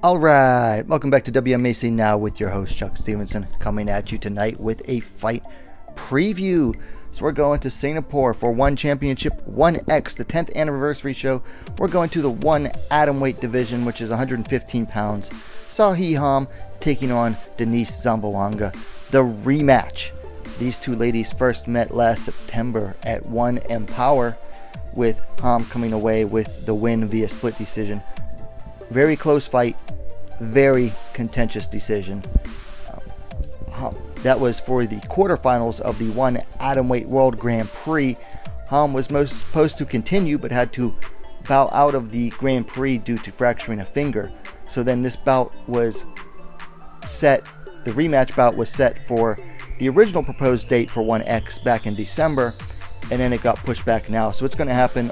Alright, welcome back to WMMA Now with your host Chuck Stevenson, coming at you tonight with a fight preview. So we're going to Singapore for One Championship 1X, the 10th anniversary show. We're going to the one Atomweight division, which is 115 pounds. Seo Hee taking on Denice Zamboanga, the rematch. These two ladies first met last September at One Empower, with Ham coming away with the win via split decision. Very close fight, very contentious decision. That was for the quarterfinals of the One Atomweight World Grand Prix. Ham was supposed to continue, but had to bow out of the Grand Prix due to fracturing a finger. So then this bout was set, the rematch bout was set for the original proposed date for 1X back in December, and then it got pushed back now. So it's going to happen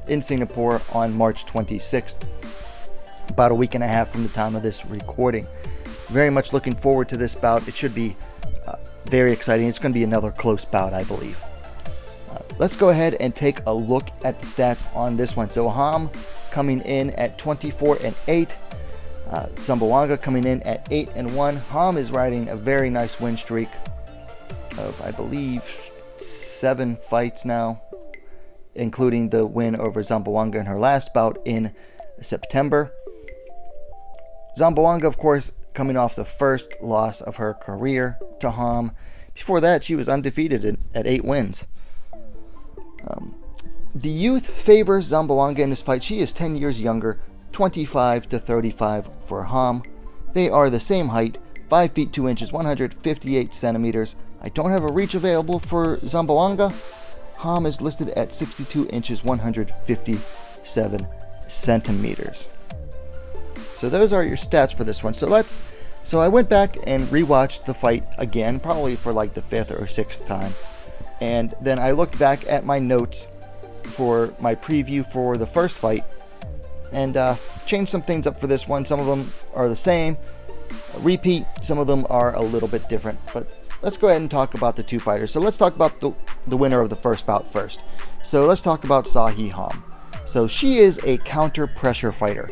in Singapore on March 26th. About a week and a half from the time of this recording. Very much looking forward to this bout. It should be very exciting. It's going to be another close bout, I believe. Let's go ahead and take a look at the stats on this one. So Ham coming in at 24-8. Zamboanga coming in at 8-1. Ham is riding a very nice win streak of, I believe, 7 fights now, including the win over Zamboanga in her last bout in September. Zamboanga, of course, coming off the first loss of her career to Ham. Before that, she was undefeated at 8 wins. The youth favors Zamboanga in this fight. She is 10 years younger, 25-35 for Ham. They are the same height, 5 feet 2 inches, 158 centimeters. I don't have a reach available for Zamboanga. Ham is listed at 62 inches, 157 centimeters. So those are your stats for this one. So I went back and rewatched the fight again, probably for like the 5th or 6th time. And then I looked back at my notes for my preview for the first fight and changed some things up for this one. Some of them are the same, repeat, some of them are a little bit different. But let's go ahead and talk about the two fighters. So let's talk about the winner of the first bout first. So let's talk about Seo Hee. So she is a counter pressure fighter.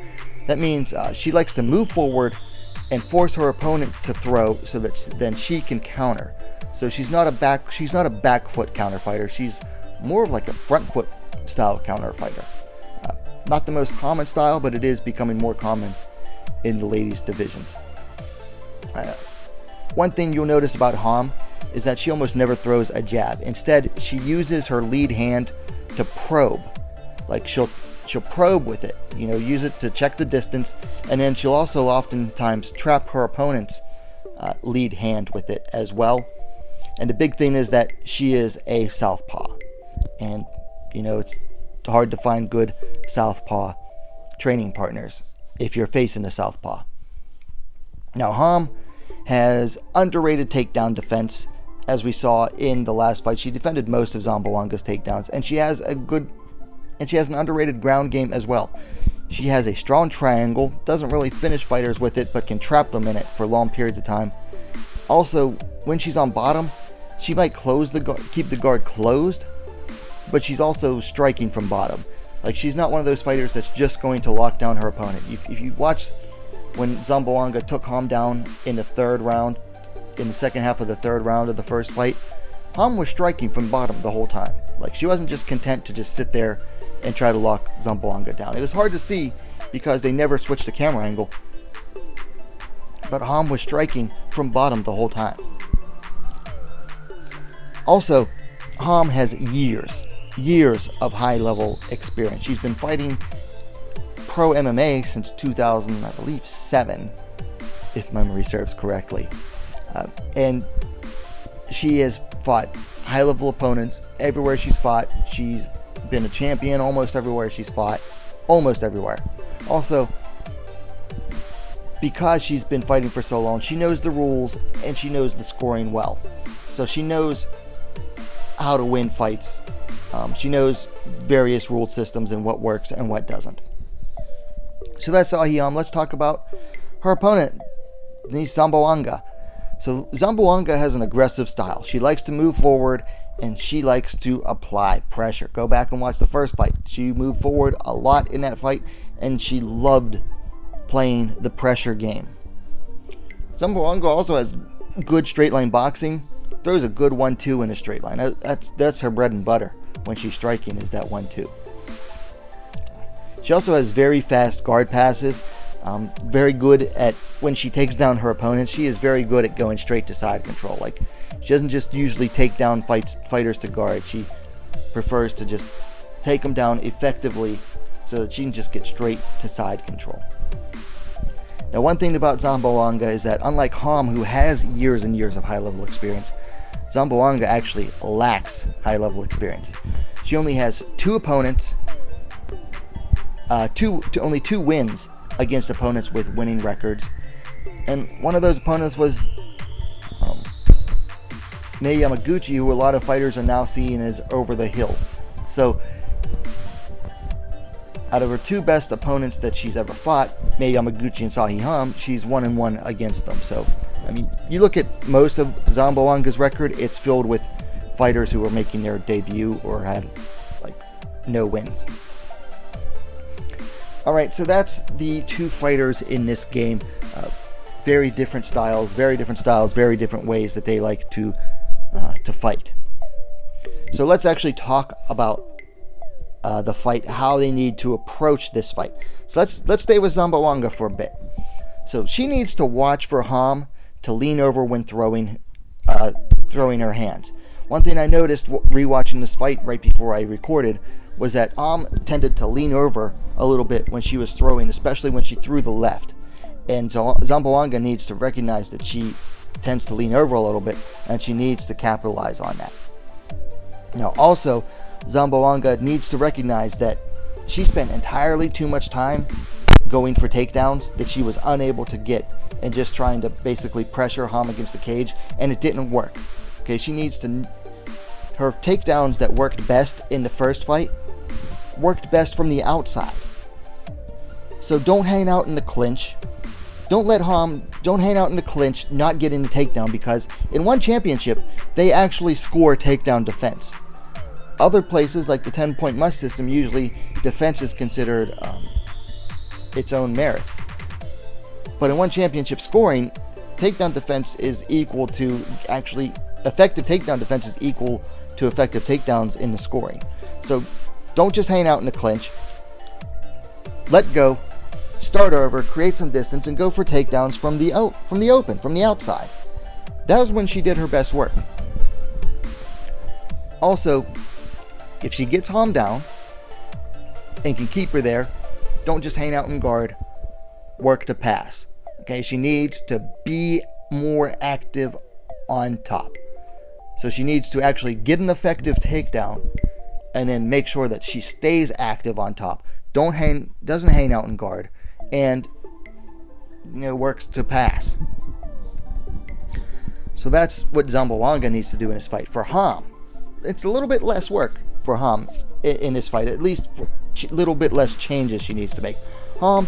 That means she likes to move forward and force her opponent to throw so that then she can counter. So she's not a back foot counter fighter. She's more of like a front foot style counter fighter. Not the most common style, but it is becoming more common in the ladies divisions. One thing you'll notice about Ham is that she almost never throws a jab. Instead, she uses her lead hand to probe. Like she'll probe with it, use it to check the distance, and then she'll also oftentimes trap her opponent's lead hand with it as well. And the big thing is that she is a southpaw, and it's hard to find good southpaw training partners if you're facing a southpaw. Now Ham has underrated takedown defense, as we saw in the last fight. She defended most of Zamboanga's takedowns, and she has an underrated ground game as well. She has a strong triangle, doesn't really finish fighters with it, but can trap them in it for long periods of time. Also, when she's on bottom, she might keep the guard closed, but she's also striking from bottom. Like, she's not one of those fighters that's just going to lock down her opponent. If you watch when Zamboanga took Ham down in the second half of the third round of the first fight, Ham was striking from bottom the whole time. Like, she wasn't just content to just sit there and try to lock Zamboanga down. It was hard to see because they never switched the camera angle, but Ham was striking from bottom the whole time. Also, Ham has years of high-level experience. She's been fighting pro MMA since 2007, if memory serves correctly. And she has fought high-level opponents everywhere she's fought. She's been a champion almost everywhere she's fought. Almost everywhere. Also, because she's been fighting for so long, she knows the rules and she knows the scoring well. So she knows how to win fights. She knows various rule systems and what works and what doesn't. So that's Seo Hee. Let's talk about her opponent, Denice Zamboanga. So Zamboanga has an aggressive style. She likes to move forward and she likes to apply pressure. Go back and watch the first fight. She moved forward a lot in that fight and she loved playing the pressure game. Zamboanga also has good straight line boxing, throws a good 1-2 in a straight line. That's her bread and butter when she's striking, is that 1-2. She also has very fast guard passes, very good at, when she takes down her opponents, she is very good at going straight to side control. Like, she doesn't just usually take down fighters to guard, she prefers to just take them down effectively so that she can just get straight to side control. Now, one thing about Zamboanga is that, unlike Ham, who has years and years of high-level experience, Zamboanga actually lacks high-level experience. She only has 2 opponents, only 2 wins against opponents with winning records, and one of those opponents was Mei Yamaguchi, who a lot of fighters are now seeing as over the hill. So, out of her 2 best opponents that she's ever fought, Mei Yamaguchi and Seo Hee, she's 1-1 against them. So, I mean, you look at most of Zamboanga's record, it's filled with fighters who are making their debut or had, like, no wins. Alright, so that's the 2 fighters in this game. Very different styles, very different ways that they like to fight. So let's actually talk about the fight, how they need to approach this fight. So let's stay with Zamboanga for a bit. So she needs to watch for Ham to lean over when throwing her hands. One thing I noticed rewatching this fight right before I recorded was that Ham tended to lean over a little bit when she was throwing, especially when she threw the left. And Zamboanga needs to recognize that she tends to lean over a little bit, and she needs to capitalize on that. Now, also, Zamboanga needs to recognize that she spent entirely too much time going for takedowns that she was unable to get, and just trying to basically pressure Ham against the cage, and it didn't work. Okay, she needs to... Her takedowns that worked best in the first fight worked best from the outside. So don't hang out in the clinch. Don't hang out in the clinch, not get in the takedown, because in one championship, they actually score takedown defense. Other places, like the 10-point must system, usually defense is considered its own merit. But in one championship scoring, takedown defense is equal to, actually, effective takedown defense is equal to effective takedowns in the scoring. So don't just hang out in the clinch. Let go. Start over, create some distance, and go for takedowns from the open, from the outside. That was when she did her best work. Also, if she gets Ham down and can keep her there, don't just hang out in guard. Work to pass. Okay, she needs to be more active on top. So she needs to actually get an effective takedown and then make sure that she stays active on top. Doesn't hang out in guard, and works to pass. So that's what Zamboanga needs to do in this fight. For Ham, it's a little bit less work for Ham in this fight. At least a little bit less changes she needs to make. Ham,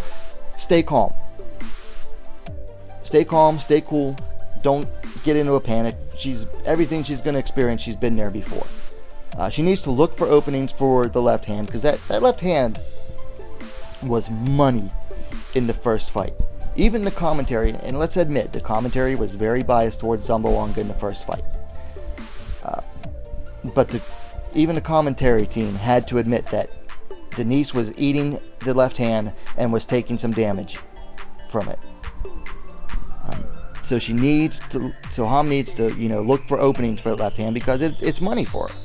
stay calm. Stay calm, stay cool. Don't get into a panic. Everything she's going to experience, she's been there before. She needs to look for openings for the left hand, because that left hand was money in the first fight. Even the commentary, and let's admit, the commentary was very biased towards Zamboanga in the first fight. But even the commentary team had to admit that Denice was eating the left hand and was taking some damage from it. So Ham needs to, look for openings for the left hand, because it's money for her.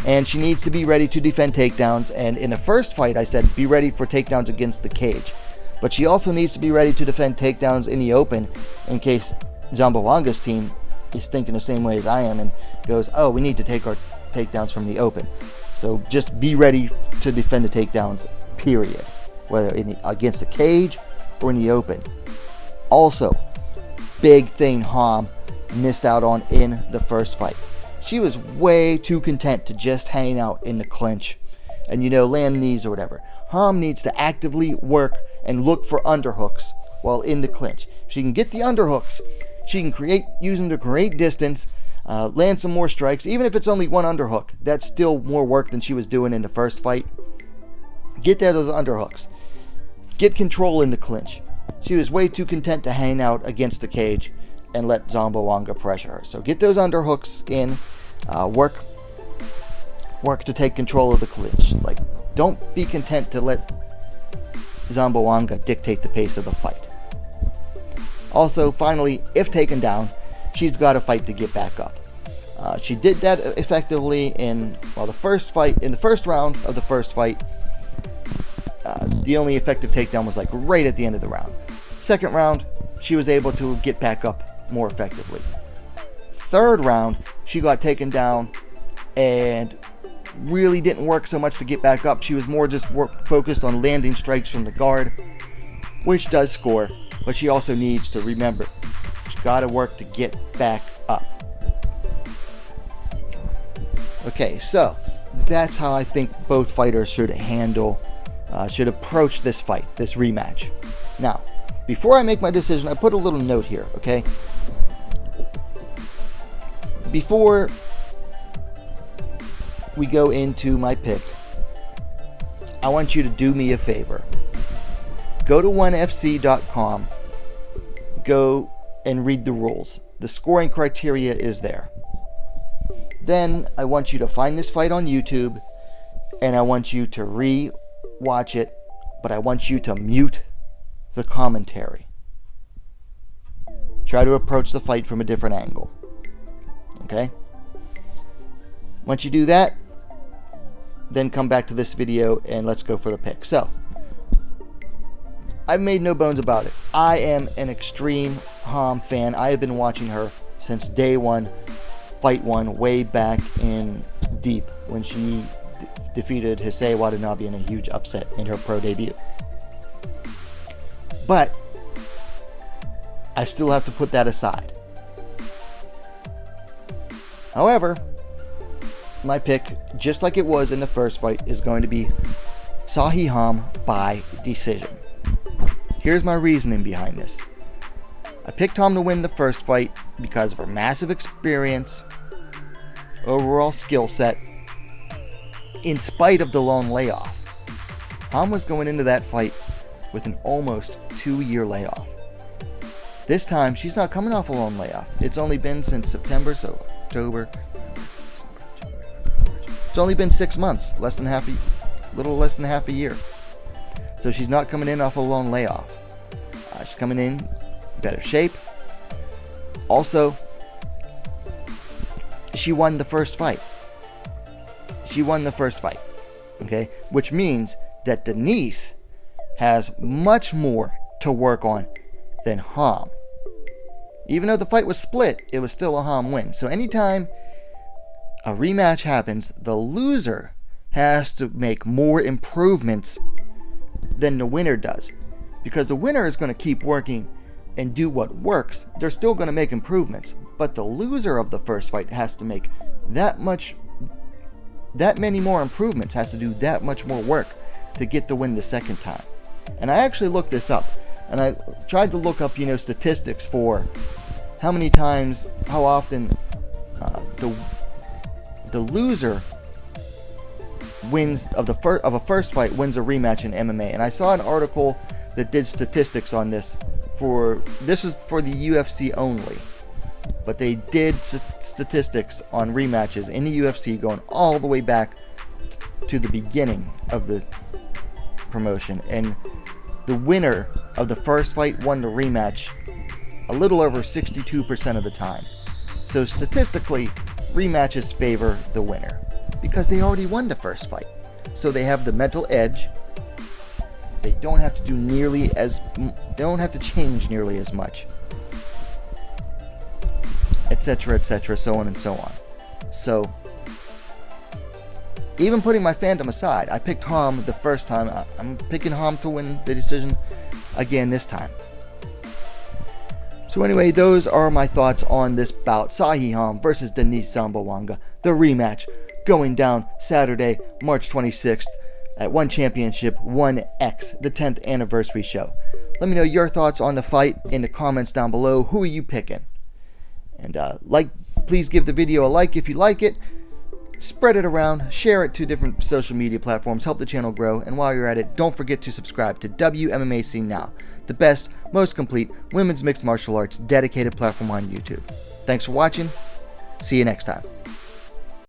And she needs to be ready to defend takedowns. And in the first fight, I said be ready for takedowns against the cage. But she also needs to be ready to defend takedowns in the open, in case Zamboanga's team is thinking the same way as I am and goes, oh, we need to take our takedowns from the open. So just be ready to defend the takedowns, period. Whether against the cage or in the open. Also, big thing Ham missed out on in the first fight. She was way too content to just hang out in the clinch and, land knees or whatever. Ham needs to actively work and look for underhooks while in the clinch. If she can get the underhooks, she can use them to create distance, land some more strikes. Even if it's only one underhook, that's still more work than she was doing in the first fight. Get those underhooks. Get control in the clinch. She was way too content to hang out against the cage and let Zamboanga pressure her. So get those underhooks in, work to take control of the clinch. Like, don't be content to let Zamboanga dictate the pace of the fight. Also, finally, if taken down, she's got to fight to get back up. She did that effectively in the first fight. In the first round of the first fight, the only effective takedown was like right at the end of the round. Second round, she was able to get back up more effectively. Third round, she got taken down and really didn't work so much to get back up. She was more just focused on landing strikes from the guard, which does score, but she also needs to remember, she's got to work to get back up. Okay, so that's how I think both fighters should approach this fight, this rematch. Now, before I make my decision, I put a little note here, okay? Before we go into my pick, I want you to do me a favor. Go to onefc.com, go and read the rules. The scoring criteria is there. Then I want you to find this fight on YouTube, and I want you to re-watch it, but I want you to mute the commentary. Try to approach the fight from a different angle. Okay? Once you do that, then come back to this video and let's go for the pick. So, I've made no bones about it. I am an extreme Ham fan. I have been watching her since day one, fight one, way back in deep when she defeated Hisei Watanabe in a huge upset in her pro debut. But I still have to put that aside. However, my pick, just like it was in the first fight, is going to be Seo Hee by decision. Here's my reasoning behind this. I picked Ham to win the first fight because of her massive experience, overall skill set, in spite of the long layoff. Ham was going into that fight with an almost 2-year layoff. This time, she's not coming off a long layoff. It's only been since September, so October. It's only been 6 months, little less than half a year. So she's not coming in off a long layoff. She's coming in better shape. Also, she won the first fight. Okay? Which means that Denice has much more to work on than Ham. Even though the fight was split, it was still a Ham win. So anytime a rematch happens, the loser has to make more improvements than the winner does. Because the winner is going to keep working and do what works. They're still going to make improvements. But the loser of the first fight has to make that many more improvements, has to do that much more work to get the win the second time. And I actually looked this up. And I tried to look up, statistics for how often the loser wins of a first fight wins a rematch in MMA. And I saw an article that did statistics on this. This was for the UFC only, but they did statistics on rematches in the UFC going all the way back to the beginning of the promotion, and the winner of the first fight won the rematch a little over 62% of the time. So statistically, rematches favor the winner because they already won the first fight. So they have the mental edge. They don't have to change nearly as much, etc., so on and so on. So even putting my fandom aside, I picked Ham the first time. I'm picking Ham to win the decision again this time. So anyway, those are my thoughts on this bout. Seo Hee versus Denice Zamboanga. The rematch going down Saturday, March 26th at One Championship 1X, the 10th anniversary show. Let me know your thoughts on the fight in the comments down below. Who are you picking? And please give the video a like if you like it. Spread it around, share it to different social media platforms, help the channel grow, and while you're at it, don't forget to subscribe to WMMA Scene Now, the best, most complete women's mixed martial arts dedicated platform on YouTube. Thanks for watching. See you next time.